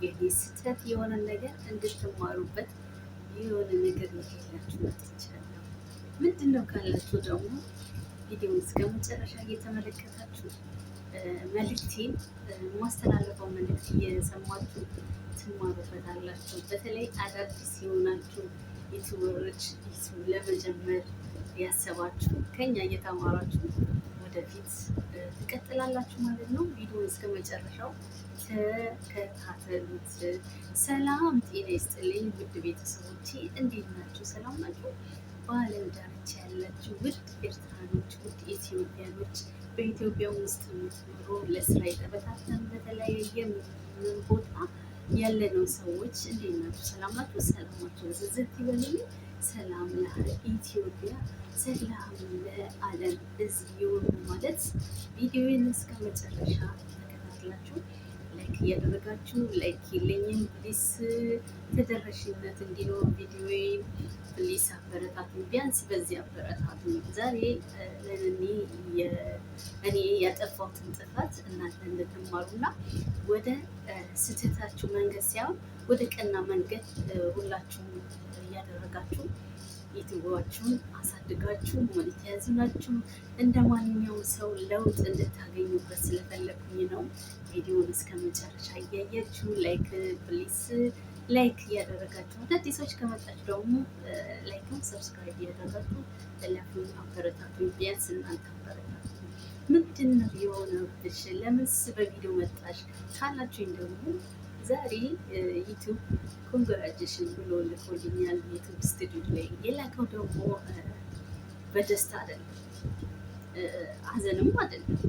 የኔ ስህተት የሆነ ነገር እንድትማሩበት የሆነ ነገር ይዤላችሁ መጥቻለሁ። ምንድን ነው ካላችሁ ደግሞ ቪዲዮውን እስከ መጨረሻ እየተመለከታችሁ መልእክቴን ማስተላለፈው መልእክት እየሰማችሁ ትማሩበታላችሁ። በተለይ አዳዲስ የሆናችሁ ዩቱበሮች ለመጀመር ያሰባችሁ ከኛ እየተማራችሁ ወደፊት ትቀጥላላችሁ ማለት ነው። ቪዲዮውን እስከ መጨረሻው ተከታተሉት። ሰላም ጤና ይስጥልኝ ውድ ቤተሰቦቼ፣ እንዴት ናችሁ? ሰላም ናችሁ? በዓለም ዳርቻ ያላችሁ ውድ ኤርትራኖች፣ ውድ ኢትዮጵያኖች፣ በኢትዮጵያ ውስጥ የምትኖሩ ለስራ የተበታተኑ በተለያየ ቦታ ያለነው ሰዎች እንዴት ናችሁ? ሰላም ናችሁ? ሰላማችሁ ዝዝት ይበልኝ። ሰላም ለኢትዮጵያ፣ ሰላም ለዓለም እዚህ ይሁን ማለት ቪዲዮውን እስከ መጨረሻ ተከታትላችሁ ላይክ እያደረጋችሁ ላይክ የለኝም ፕሊስ ተደራሽነት እንዲኖር ቪዲዮውን ፕሊስ አበረታቱ። ቢያንስ በዚህ አበረታቱ። ዛሬ እኔ ያጠፋሁትን ጥፋት እናንተ እንድትማሩና ወደ ስህተታችሁ መንገድ ሳይሆን ወደ ቀና መንገድ ሁላችሁም እያደረጋችሁ ዩቲዩባችሁን አሳድጋችሁ ሞኔታይዝ ናችሁ እንደ ማንኛውም ሰው ለውጥ እንድታገኙበት ስለፈለኩኝ ነው። ቪዲዮውን እስከ መጨረሻ እያያችሁ ላይክ ፕሊስ ላይክ እያደረጋችሁ አዳዲሶች ከመጣችሁ ደግሞ ላይክም ሰብስክራይብ እያደረጋችሁ ለፊልም አበረታቱ። ቢያንስ እናንተ አበረታቱ። ምንድን ነው የሆነብሽ? ለምንስ በቪዲዮ መጣሽ ካላችሁኝ ደግሞ ዛሬ ዩቱብ ኮንግራጁሌሽን ብሎ ልኮልኛል። ዩቱብ ስቱዲዮ ላይ የላከው ደግሞ በደስታ አይደለም ሀዘንም አይደለም፣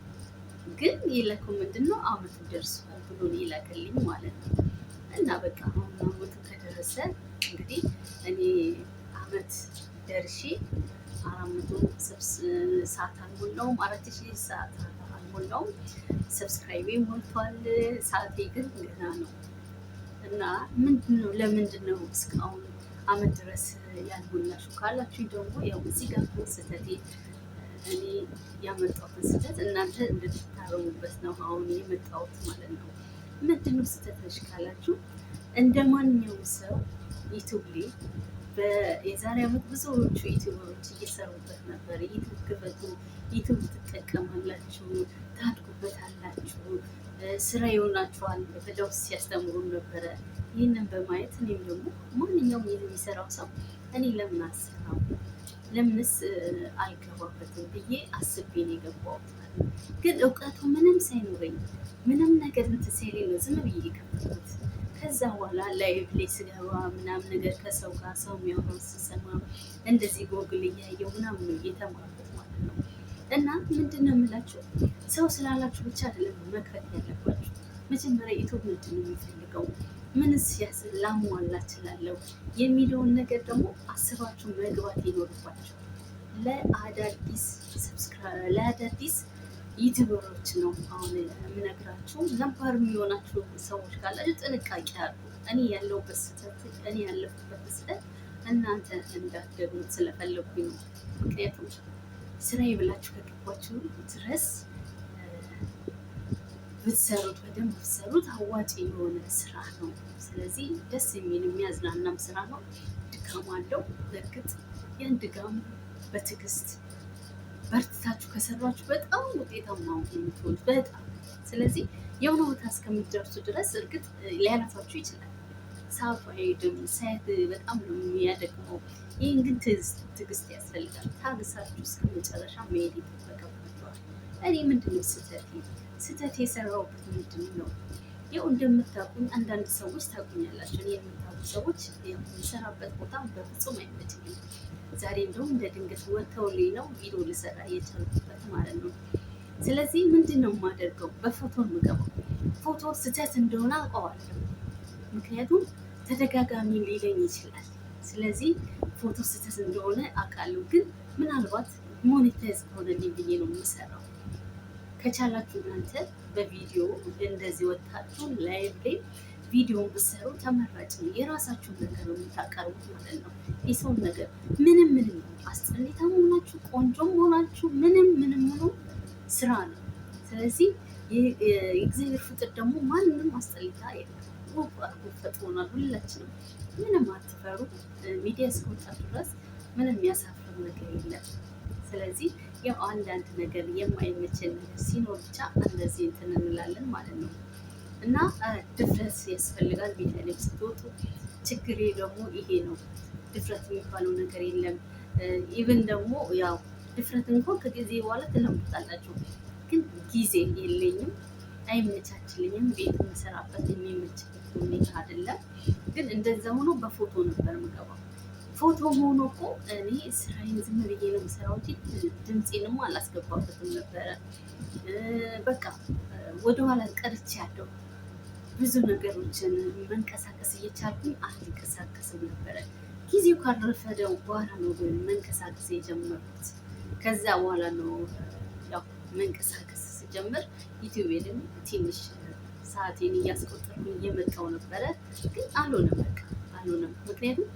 ግን የላከው ምንድን ነው አመቱ ደርሷል ብሎ የላከልኝ ማለት ነው። እና በቃ አሁን አመቱ ከደረሰ እንግዲህ እኔ አመት ደርሼ 400 ሰዓት አልሞላውም፣ 4000 ሰዓት አልሞላውም። ሰብስክራይቤ ሞልቷል፣ ሰዓቴ ግን ገና ነው። እና ምንድነው ለምንድን ነው እስካሁን አመት ድረስ ያልሞላሽው ካላችሁ ደግሞ ያው እዚህ ጋር ስህተቴ እኔ ያመጣሁትን ስህተት እናንተ እንድትታረሙበት ነው አሁን የመጣሁት ማለት ነው። ምንድነው ስህተትሽ ካላችሁ እንደ ማንኛውም ሰው ዩቱብ ላይ የዛሬ ዓመት ብዙዎቹ ዩቱበሮች እየሰሩበት ነበር። ዩቱብ ክፈቱ፣ ዩቱብ ትጠቀማላችሁ፣ ታድጉበታላችሁ፣ ስራ ይሆናችኋል ብለው ሲያስተምሩን ነበረ። ይህንን በማየት እኔም ደግሞ ማንኛውም የሚሰራው ሰው እኔ ለምን አልሰራም ለምንስ አልገባበትም ብዬ አስቤ ነው የገባሁት። ግን እውቀቱ ምንም ሳይኖረኝ ምንም ነገር እንትን ሳይለኝ ነው ዝም ብዬ የከፈትኩት። ከዛ በኋላ ላይቭ ላይ ስገባ ምናምን ነገር ከሰው ጋር ሰው የሚያወራውን ስሰማ እንደዚህ ጎግል እያየው ምናምን ነው እየተማርኩት ማለት ነው። እና ምንድን ነው የምላችሁ ሰው ስላላችሁ ብቻ አይደለም መክፈት ያለባችሁ። መጀመሪያ ዩቱብ ምንድን ነው የሚፈልገው፣ ምንስ ላሟላ እችላለሁ የሚለውን ነገር ደግሞ አስባችሁ መግባት ይኖርባቸው። ለአዳዲስ ዩቲዩበሮች ነው አሁን የምነግራችሁ። ነባር የሚሆናችሁ ሰዎች ካላችሁ ጥንቃቄ አድርጉ። እኔ ያለሁበት ስህተት እኔ ያለፉበት ስህተት እናንተ እንዳትደግሙት ስለፈለኩኝ ነው። ምክንያቱም ስራዬ ብላችሁ ከገባችሁ ድረስ ብትሰሩት በደንብ ብትሰሩት አዋጭ የሆነ ስራ ነው። ስለዚህ ደስ የሚል የሚያዝናናም ስራ ነው። ድካም አለው በእርግጥ ያን ድጋም በትዕግስት በርትታችሁ ከሰራችሁ በጣም ውጤታማ የምትሆኑት በጣም። ስለዚህ የሆነ ቦታ እስከምትደርሱ ድረስ እርግጥ ሊያለፋችሁ ይችላል። ሰዓቱ አይሄድም፣ ሰዓት በጣም ነው የሚያደክመው። ይህን ግን ትዕግስት ያስፈልጋል። ታግሳችሁ እስከ መጨረሻ መሄድ ይጠበቅባችኋል። እኔ ምንድነው ስህተት የሰራሁበት ምንድን ነው? ያው እንደምታውቁኝ አንዳንድ ሰዎች ታውቁኛላችሁ። እኔ የምታውቁ ሰዎች የምሰራበት ቦታ በፍጹም አይመችኝም። ዛሬ እንደውም እንደ ድንገት ወጥተውልኝ ነው ቪዲዮ ልሰራ የቻልኩበት ማለት ነው። ስለዚህ ምንድን ነው የማደርገው? በፎቶ የምገባው ፎቶ ስህተት እንደሆነ አውቀዋለሁ። ምክንያቱም ተደጋጋሚ ሊለኝ ይችላል። ስለዚህ ፎቶ ስህተት እንደሆነ አውቃለሁ። ግን ምናልባት ሞኔታይዝ ከሆነልኝ ብዬ ነው የምሰራው። ከቻላችሁ እናንተ በቪዲዮ እንደዚህ ወጣችሁ ላይቭ ላይ ቪዲዮን ብትሰሩ ተመራጭ ነው። የራሳችሁን ነገር ነው የምታቀርቡት ማለት ነው። የሰውን ነገር ምንም አስጠሊታም ሆናችሁ ቆንጆም ሆናችሁ ምንም ሆኖ ስራ ነው። ስለዚህ የእግዚአብሔር ፍጥር ደግሞ ማንም አስጠሊታ የለም። ውብ አድርጎ ፈጥሮናል። ሁላችንም ምንም አትፈሩ። ሚዲያ እስከወጣችሁ ድረስ ምንም የሚያሳፍር ነገር የለም። ስለዚህ ያው አንዳንድ ነገር የማይመችን ነገር ሲኖር ብቻ እንደዚህ እንትን እንላለን ማለት ነው። እና ድፍረት ያስፈልጋል ሚዲያ ላይ ስትወጡ። ችግሬ ደግሞ ይሄ ነው፣ ድፍረት የሚባለው ነገር የለም። ኢቭን ደግሞ ያው ድፍረት እንኳን ከጊዜ በኋላ ትለምዱታላችሁ። ግን ጊዜ የለኝም፣ አይመቻችልኝም። ቤት የምሰራበት የሚመችበት ሁኔታ አይደለም። ግን እንደዛ ሆኖ በፎቶ ነበር የምገባው። ፎቶ ሆኖ እኮ እኔ ስራዬን ዝም ብዬ ነው የምሰራው እንጂ ድምፄንም አላስገባበትም ነበረ። በቃ ወደኋላ ቀርቼ ያለው ብዙ ነገሮችን መንቀሳቀስ እየቻልኩኝ አልንቀሳቀስም ነበረ። ጊዜው ካረፈደው በኋላ ነው መንቀሳቀስ የጀመርኩት። ከዛ በኋላ ነው ያው መንቀሳቀስ ስጀምር ዩቲዩብን ትንሽ ሰዓቴን እያስቆጠርኩኝ እየመጣው ነበረ። ግን አልሆነም፣ በቃ አልሆነም። ምክንያቱም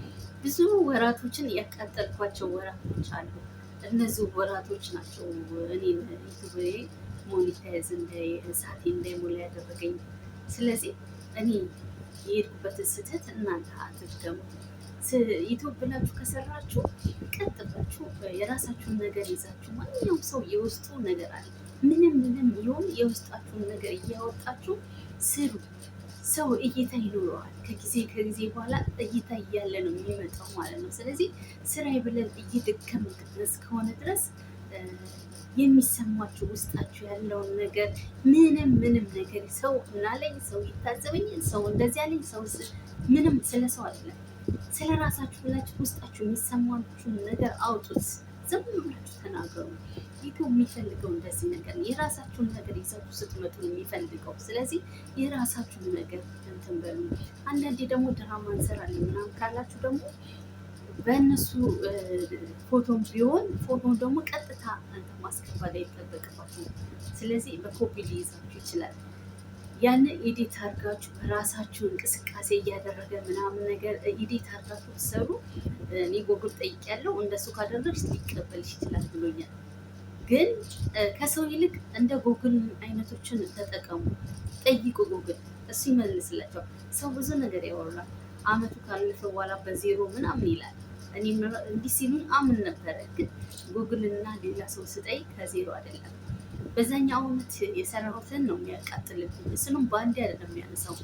ብዙ ወራቶችን ያቃጠልኳቸው ወራቶች አሉ። እነዚህ ወራቶች ናቸው እኔን ዩቲዩብ ሞኒታይዝ ሰዓቴ እንዳይሞላ ያደረገኝ። ስለዚህ እኔ የሄድኩበትን ስህተት እናንተ አትድገሙ። ዩቲዩብ ብላችሁ ከሰራችሁ ቀጥ ብላችሁ የራሳችሁን ነገር ይዛችሁ፣ ማንኛውም ሰው የውስጡ ነገር አለ። ምንም ይሁን የውስጣችሁን ነገር እያወጣችሁ ስሩ። ሰው እይታ ይኖረዋል። ከጊዜ በኋላ እይታ እያለ ነው የሚመጣው ማለት ነው። ስለዚህ ስራዬ ብለን እየደከምን እስከሆነ ድረስ የሚሰማችሁ ውስጣችሁ ያለውን ነገር ምንም ነገር ሰው እናለኝ፣ ሰው ይታዘበኝ፣ ሰው እንደዚህ ያለኝ፣ ሰው ምንም ስለ ሰው አይደለም፣ ስለ ራሳችሁ ብላችሁ ውስጣችሁ የሚሰማችሁን ነገር አውጡት። ዝም ብላችሁ ተናገሩ። ዩቲዩብ የሚፈልገው እንደዚህ ነገር ነው። የራሳችሁን ነገር ይዛችሁ ስትመጡ ነው የሚፈልገው። ስለዚህ የራሳችሁን ነገር እንትን በሉ። አንዳንዴ ደግሞ ድራማ እንሰራለን ምናምን ካላችሁ ደግሞ በእነሱ ፎቶም ቢሆን ፎቶን ደግሞ ቀጥታ ማስገባት አይጠበቅባችሁ። ስለዚህ በኮፒ ሊይዛችሁ ይችላል። ያን ኤዲት አድርጋችሁ በራሳችሁ እንቅስቃሴ እያደረገ ምናምን ነገር ኤዲት አድርጋችሁ ትሰሩ። እኔ ጎግል ጠይቄያለሁ፣ እንደሱ ካደረግሽ ሊቀበልሽ ይችላል ብሎኛል። ግን ከሰው ይልቅ እንደ ጎግል አይነቶችን ተጠቀሙ፣ ጠይቁ። ጎግል እሱ ይመልስላቸዋል። ሰው ብዙ ነገር ያወራል። አመቱ ካለፈ በኋላ በዜሮ ምናምን ይላል። እኔ እንዲህ ሲሉኝ አምን ነበረ። ግን ጉግል እና ሌላ ሰው ስጠይቅ ከዜሮ አይደለም። በዛኛው አመት የሰራሁትን ነው የሚያቃጥልብኝ። እሱንም በአንዴ አይደለም የሚያነሳው፣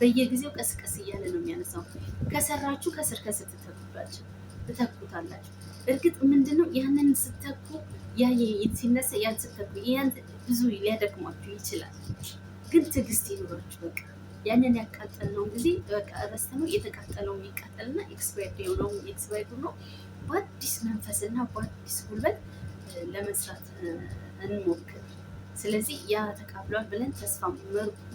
በየጊዜው ቀስቀስ እያለ ነው የሚያነሳው። ከሰራችሁ ከስር ትተኩታላችሁ። እርግጥ ምንድነው ያንን ስተኩ ሲነሳ ያን ስተኩ ያን ብዙ ሊያደክሟችሁ ይችላል። ግን ትዕግስት ይኖራችሁ። በቃ ያንን ያቃጠልነውን ጊዜ በቃ ረስተነው የተቃጠለውን ይቃጠልና ኤክስፓየርድ የሆነውን ኤክስፓየርድ ሆኖ በአዲስ መንፈስና በአዲስ ጉልበት ለመስራት እንሞክር። ስለዚህ ያ ተቃብሏል ብለን ተስፋ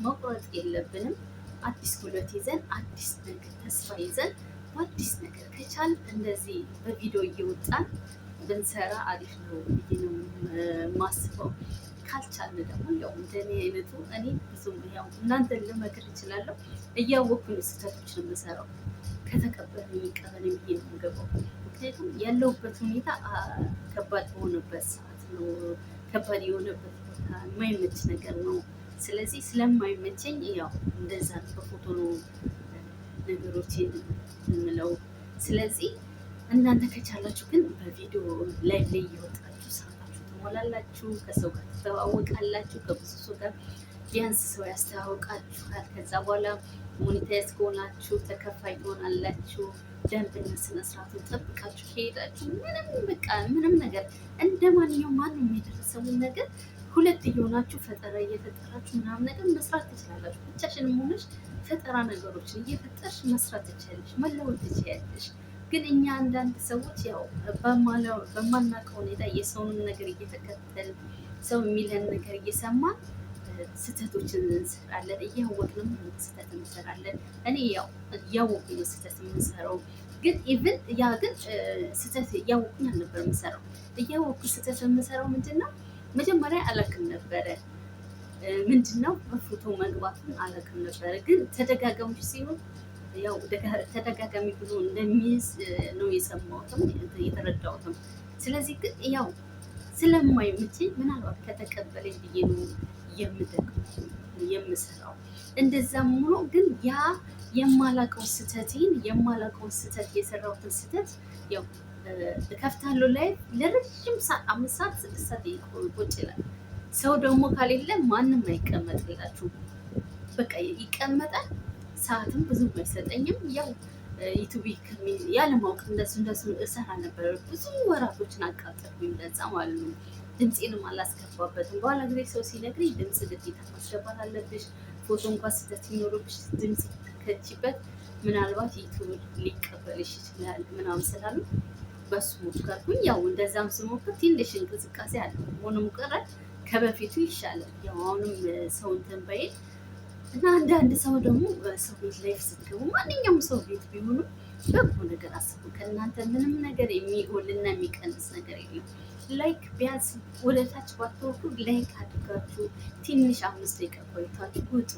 መቁረጥ የለብንም። አዲስ ጉልበት ይዘን አዲስ ነገር ተስፋ ይዘን በአዲስ ነገር ከቻል እንደዚህ በቪዲዮ እየወጣን ብንሰራ አሪፍ ነው ብዬ ነው የማስበው። ካልቻልን ደግሞ ያው እንደኔ አይነቱ እኔ ብዙም ያው እናንተን ልመክር እችላለሁ። እያወኩኝ ስህተቶች ነው የምሰራው። ከተቀበለኝ ይቀበለኝ ብዬ ነው የምገባው። ምክንያቱም ያለሁበት ሁኔታ ከባድ በሆነበት ሰዓት ነው፣ ከባድ የሆነበት ቦታ የማይመች ነገር ነው። ስለዚህ ስለማይመቸኝ ያው እንደዛ በፎቶ ነው ነገሮችን የምለው። ስለዚህ እናንተ ከቻላችሁ ግን በቪዲዮ ላይ እየወጣችሁ ሰዓታችሁ ትሞላላችሁ፣ ከሰው ጋር ትተዋወቃላችሁ፣ ከብዙ ሰው ጋር ቢያንስ ሰው ያስተዋውቃችኋል። ከዛ በኋላ ሞኔታይዝ ከሆናችሁ ተከፋይ ትሆናላችሁ። ደንብና ስነስርዓቱን ጠብቃችሁ ከሄዳችሁ ምንም ነገር እንደ ማንኛውም ማንም የደረሰውን ነገር ሁለት እየሆናችሁ ፈጠራ እየፈጠራችሁ ምናምን ነገር መስራት ትችላላችሁ። ብቻሽንም ሆነሽ ፈጠራ ነገሮችን እየፈጠርሽ መስራት ትችላለሽ፣ መለወጥ ትችላለሽ። ግን እኛ አንዳንድ ሰዎች ያው በማናውቀው ሁኔታ የሰውንም ነገር እየተከተል ሰው የሚለን ነገር እየሰማን ስህተቶችን እንሰራለን። እያወቅንም ስህተት እንሰራለን። እኔ ያው እያወቁኝ ነው ስህተት የምንሰራው። ግን ኢቭን ግን ስህተት እያወቁኝ አልነበር የምሰራው። እያወቁ ስህተት የምሰራው ምንድነው መጀመሪያ አላውቅም ነበረ። ምንድነው በፎቶ መግባቱን አላውቅም ነበረ። ግን ተደጋጋሚ ሲሆን ያው ተደጋጋሚ ብሎ እንደሚይዝ ነው የሰማሁትም የተረዳሁትም። ስለዚህ ግን ያው ስለማይመቸኝ ምናልባት ከተቀበለኝ ብዬ ነው የምጠቅመው። ነው የምሰራው። እንደዛም ሆኖ ግን ያ የማላውቀው ስህተት የሰራሁትን ስህተት ያው እከፍታለሁ ላይ ለረጅም ሰዓት 5 ሰዓት 6 ሰዓት ቁጭ ይላል። ሰው ደግሞ ከሌለ ማንም አይቀመጥላችሁም። በቃ ይቀመጣል። ሰዓትም ብዙም አይሰጠኝም። ያው ዩቱብ ያለማወቅ እንደሱ እሰራ ነበር። ብዙ ወራቶችን አቃጠልኩኝ እንደዛ ማለት ነው። ድምፄንም አላስገባበትም። በኋላ ጊዜ ሰው ሲነግረኝ ድምፅ ግዴታ ማስገባት አለብሽ፣ ፎቶ እንኳን ስህተት ሲኖርብሽ ድምፅ ከችበት ምናልባት ዩቱብ ሊቀበልሽ ይችላል ምናምን ስላሉ በሱ ሞከርኩኝ። ያው እንደዛም ስሞክር ትንሽ እንቅስቃሴ አለ። ሆኖም ቀረ ከበፊቱ ይሻላል። ያው አሁንም ሰው እንትን በይል እና አንዳንድ ሰው ደግሞ ሰው ቤት ላይ ስትገቡ ማንኛውም ሰው ቤት ቢሆኑ በጎ ነገር አስቡ። ከእናንተ ምንም ነገር የሚጎልና የሚቀንስ ነገር የለም። ላይክ ቢያንስ ወደታች ባትወርዱ ላይክ አድርጋችሁ ትንሽ 5 ደቂቃ ቆይታችሁ ውጡ።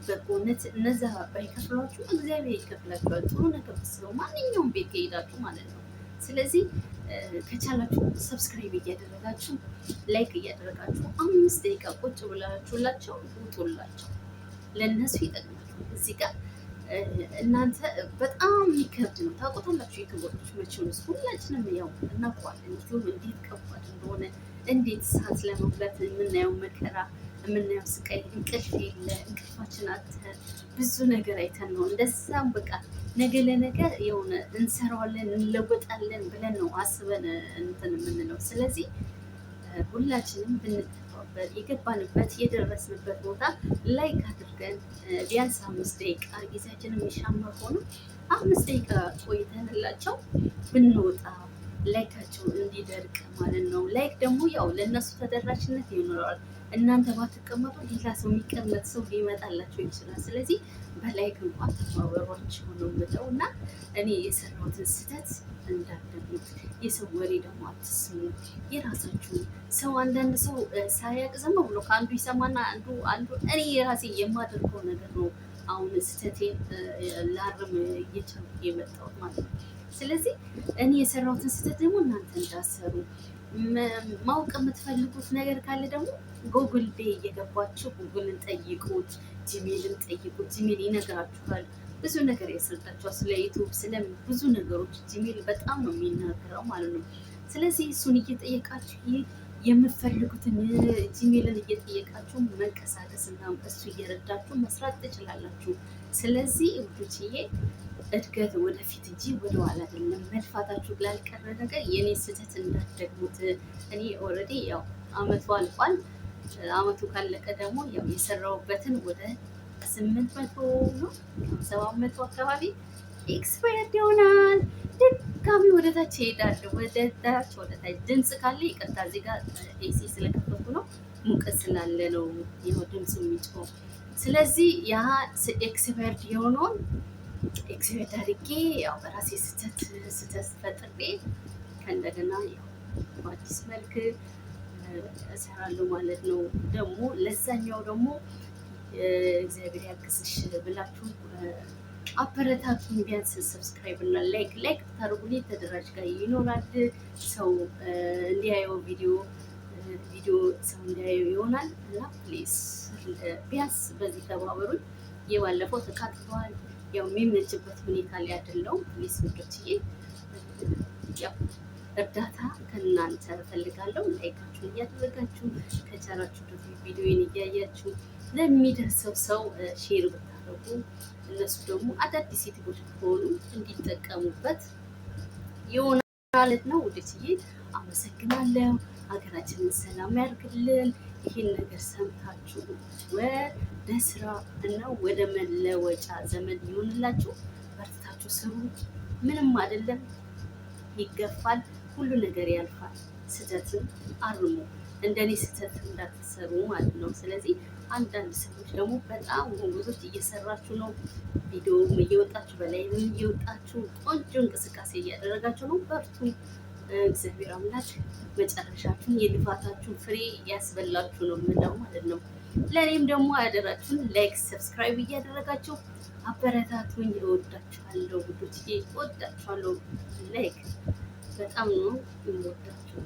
በጎነት እነዛ ባይከፍሏችሁ እግዚአብሔር ይከፍላችኋል። ጥሩ ነገር ስለው ማንኛውም ቤት ከሄዳችሁ ማለት ነው። ስለዚህ ከቻላችሁ ሰብስክራይብ እያደረጋችሁ ላይክ እያደረጋችሁ 5 ደቂቃ ቁጭ ብላችሁላቸው ውጡላቸው። ለእነሱ ይጠቅማል። እዚህ ጋር እናንተ በጣም የሚከብድ ነው ታውቁታላችሁ። ዩቱበሮች መቼም ሁላችንም ያው እናውቀዋለን። ዩቱብ እንዴት ከባድ እንደሆነ እንዴት ሰዓት ለመብላት የምናየው መከራ የምናየው ስቃይ፣ እንቅልፍ የለ እንቅልፋችን አጥተን ብዙ ነገር አይተን ነው እንደዛም በቃ ነገ ለነገ የሆነ እንሰራዋለን እንለወጣለን ብለን ነው አስበን እንትን የምንለው። ስለዚህ ሁላችንም ብንጠፋበት የገባንበት የደረስንበት ቦታ ላይክ አድርገን ቢያንስ 5 ደቂቃ ጊዜያችን የሚሻመር ሆኖ 5 ደቂቃ ቆይተንላቸው ብንወጣ ላይካቸው እንዲደርቅ ማለት ነው። ላይክ ደግሞ ያው ለእነሱ ተደራሽነት ይኖረዋል። እናንተ ባትቀመጡ ሌላ ሰው የሚቀመጥ ሰው ሊመጣላቸው ይችላል። ስለዚህ በላይክ እንኳን ተባበሯቸው ነው የምለው እና እኔ የሰራሁትን ስህተት እንዳትደግሙት። የሰው ወሬ ደግሞ አትስሙ። የራሳችሁ ሰው አንዳንድ ሰው ሳያቅ ዝም ብሎ ከአንዱ ይሰማና አንዱ እኔ የራሴ የማደርገው ነገር ነው። አሁን ስህተቴን ላርም እየቻልኩ የመጣሁት ማለት ነው። ስለዚህ እኔ የሰራሁትን ስህተት ደግሞ እናንተ እንዳሰሩ ማወቅ የምትፈልጉት ነገር ካለ ደግሞ ጉግል ቤይ እየገባችሁ ጉግልን ጠይቁት፣ ጂሜልን ጠይቁት። ጂሜል ይነግራችኋል፣ ብዙ ነገር ያስረዳችኋል። ስለ ዩቱብ ስለ ብዙ ነገሮች ጂሜል በጣም ነው የሚናገረው ማለት ነው። ስለዚህ እሱን እየጠየቃችሁ የምትፈልጉትን ጂሜልን እየጠየቃችሁ መንቀሳቀስ እና እሱ እየረዳችሁ መስራት ትችላላችሁ። ስለዚህ ውዶችዬ እድገት ወደፊት እንጂ ወደኋላ አይደለም። መልፋታችሁ ላልቀረ ነገር የኔ ስህተት እንዳትደግሙት። እኔ ኦልሬዲ ያው አመቱ አልፏል። አመቱ ካለቀ ደግሞ ያው የሰራሁበትን ወደ 800 ነው 700 አካባቢ ኤክስፓየርድ ይሆናል። ድጋሚ ወደ ታች ይሄዳል። ወደ ታች ድምፅ ካለ ይቅርታ፣ እዚህ ጋር ኤሲ ስለከፈቱ ነው፣ ሙቀት ስላለ ነው ይኸው ድምፁ የሚጮኸው። ስለዚህ ያ ኤክስፓየርድ የሆነውን ኤክስፔክት አድርጌ ያው በራሴ ስህተት ፈጥሬ ከእንደገና ያው በአዲስ መልክ እሰራለሁ ማለት ነው። ደግሞ ለዛኛው ደግሞ እግዚአብሔር ያግዝሽ ብላችሁ አበረታቱን። ቢያንስ ሰብስክራይብ እና ላይክ ታደርጉልኝ ተደራጅ ጋር ይኖራል። ሰው እንዲያየው ቪዲዮ ሰው እንዲያየው ይሆናል እና ፕሊዝ ቢያንስ በዚህ ተባበሩኝ። የባለፈው ተቃጥተዋል። ያው የሚመችበት ሁኔታ ላይ አይደለሁም። ፕሊስ ውዶችዬ ያው እርዳታ ከእናንተ እፈልጋለሁ። ላይካችሁን እያደረጋችሁ ከቻላችሁ ደግሞ ቪዲዮን እያያችሁ ለሚደርሰው ሰው ሼር ብታደርጉ እነሱ ደግሞ አዳዲስ ዩቲዩቦች ከሆኑ እንዲጠቀሙበት ይሆናል ማለት ነው። ውዶችዬ አመሰግናለሁ። ሀገራችንን ሰላም ያድርግልን። ይህን ነገር ሰምታችሁ ወደ ስራ እና ወደ መለወጫ ዘመን ይሆንላችሁ። በርታችሁ ስሩ። ምንም አይደለም፣ ይገፋል። ሁሉ ነገር ያልፋል። ስህተትን አርሙ። እንደኔ ስህተት እንዳትሰሩ ማለት ነው። ስለዚህ አንዳንድ ሰዎች ደግሞ በጣም ጎበዞች እየሰራችሁ ነው። ቪዲዮም እየወጣችሁ በላይም እየወጣችሁ ቆንጆ እንቅስቃሴ እያደረጋችሁ ነው። በርቱ። እግዚአብሔር አምላክ መጨረሻችሁን የልፋታችሁን ፍሬ ያስበላችሁ ነው የምለው ማለት ነው። ለእኔም ደግሞ አደራችሁን ላይክ፣ ሰብስክራይብ እያደረጋችሁ አበረታቱኝ። እወዳችኋለሁ ውዶችዬ፣ እወዳችኋለሁ። ላይክ በጣም ነው የምወዳችሁ።